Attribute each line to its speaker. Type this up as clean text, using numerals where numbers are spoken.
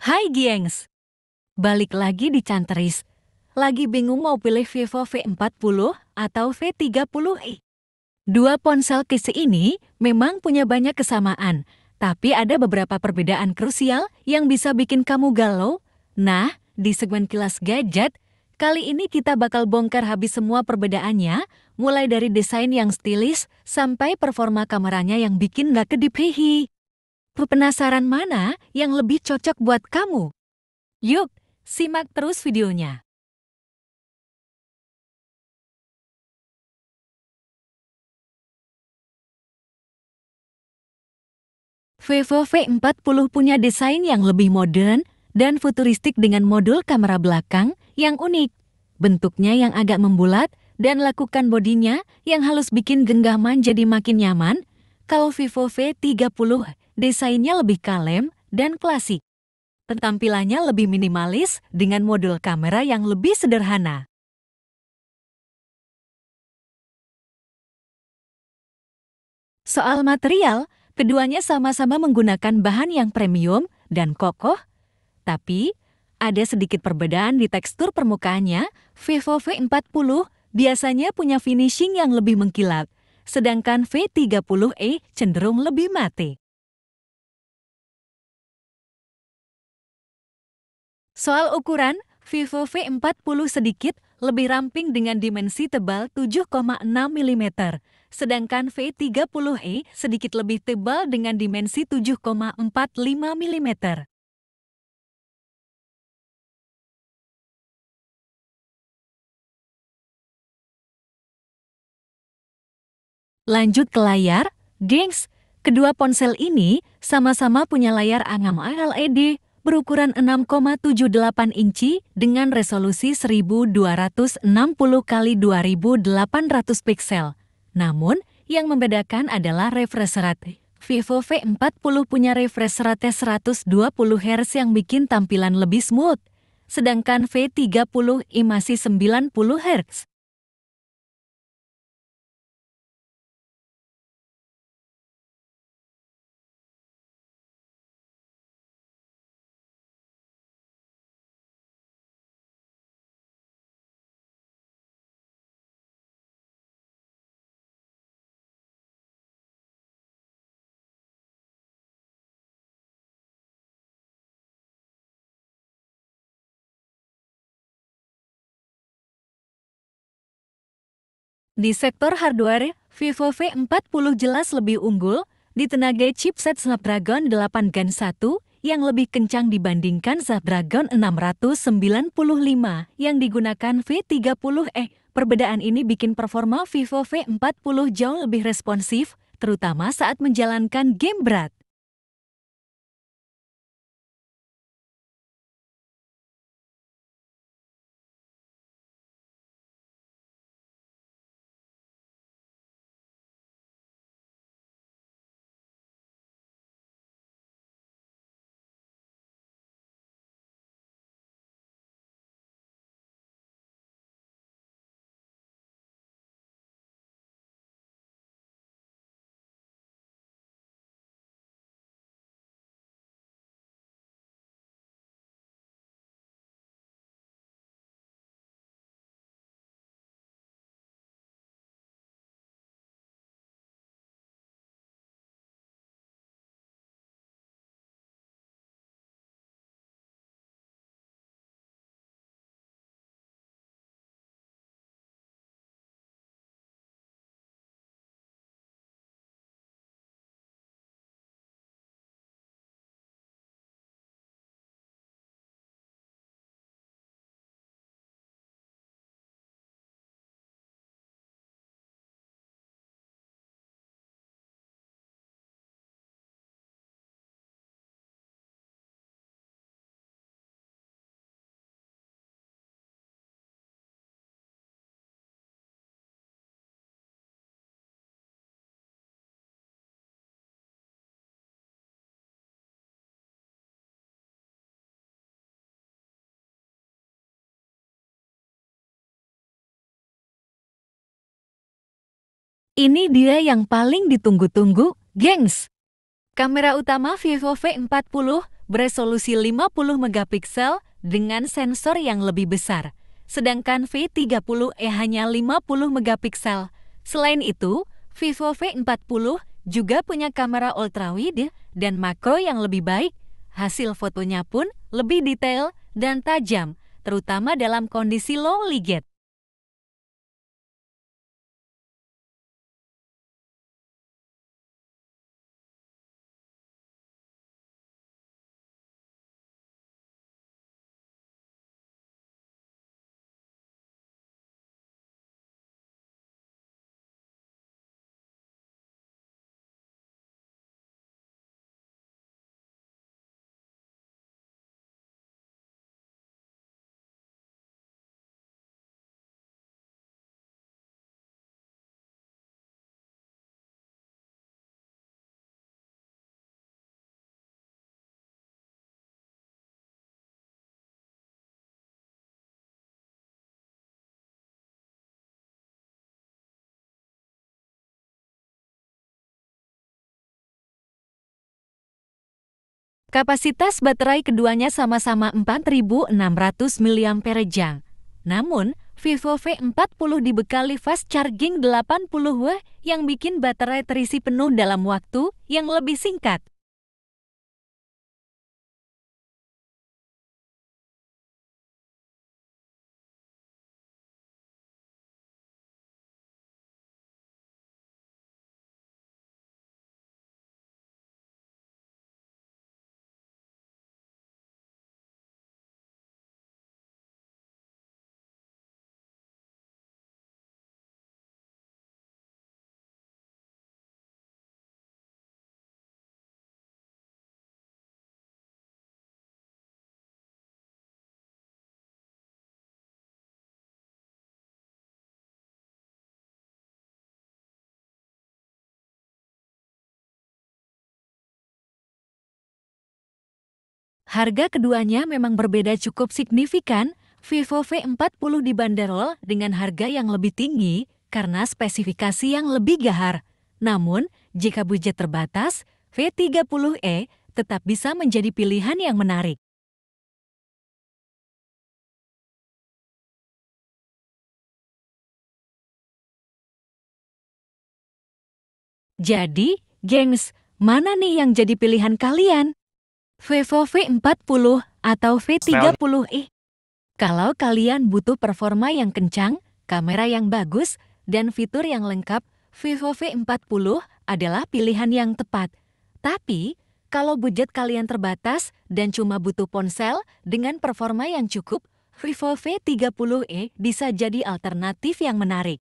Speaker 1: Hai gengs, balik lagi di Canteris. Lagi bingung mau pilih Vivo V40 atau V30i? Dua ponsel kece ini memang punya banyak kesamaan, tapi ada beberapa perbedaan krusial yang bisa bikin kamu galau. Nah, di segmen Kilas Gadget, kali ini kita bakal bongkar habis semua perbedaannya, mulai dari desain yang stilis sampai performa kameranya yang bikin gak kedip hihi. Penasaran mana yang lebih cocok buat kamu? Yuk, simak terus videonya. Vivo V40 punya desain yang lebih modern dan futuristik dengan modul kamera belakang yang unik. Bentuknya yang agak membulat dan lakukan bodinya yang halus bikin genggaman jadi makin nyaman. Kalau Vivo V30, desainnya lebih kalem dan klasik. Tampilannya lebih minimalis dengan modul kamera yang lebih sederhana. Soal material, keduanya sama-sama menggunakan bahan yang premium dan kokoh, tapi ada sedikit perbedaan di tekstur permukaannya. Vivo V40 biasanya punya finishing yang lebih mengkilap, sedangkan V30e cenderung lebih mate. Soal ukuran, Vivo V40 sedikit lebih ramping dengan dimensi tebal 7,6 mm, sedangkan V30e sedikit lebih tebal dengan dimensi 7,45 mm. Lanjut ke layar, gengs. Kedua ponsel ini sama-sama punya layar AMOLED berukuran 6,78 inci dengan resolusi 1260 kali 2800 piksel. Namun, yang membedakan adalah refresh rate. Vivo V40 punya refresh rate 120 Hz yang bikin tampilan lebih smooth, sedangkan V30i masih 90 Hz. Di sektor hardware, Vivo V40 jelas lebih unggul, ditenagai chipset Snapdragon 8 Gen 1 yang lebih kencang dibandingkan Snapdragon 695 yang digunakan V30e. Perbedaan ini bikin performa Vivo V40 jauh lebih responsif, terutama saat menjalankan game berat. Ini dia yang paling ditunggu-tunggu, gengs. Kamera utama Vivo V40 beresolusi 50 megapiksel dengan sensor yang lebih besar, sedangkan V30e hanya 50 megapiksel. Selain itu, Vivo V40 juga punya kamera ultrawide dan makro yang lebih baik. Hasil fotonya pun lebih detail dan tajam, terutama dalam kondisi low light. Kapasitas baterai keduanya sama-sama 4.600 mAh. Namun, Vivo V40 dibekali fast charging 80W yang bikin baterai terisi penuh dalam waktu yang lebih singkat. Harga keduanya memang berbeda cukup signifikan. Vivo V40 dibanderol dengan harga yang lebih tinggi karena spesifikasi yang lebih gahar. Namun, jika budget terbatas, V30e tetap bisa menjadi pilihan yang menarik. Jadi, gengs, mana nih yang jadi pilihan kalian? Vivo V40 atau V30e? Kalau kalian butuh performa yang kencang, kamera yang bagus, dan fitur yang lengkap, Vivo V40 adalah pilihan yang tepat. Tapi, kalau budget kalian terbatas dan cuma butuh ponsel dengan performa yang cukup, Vivo V30e bisa jadi alternatif yang menarik.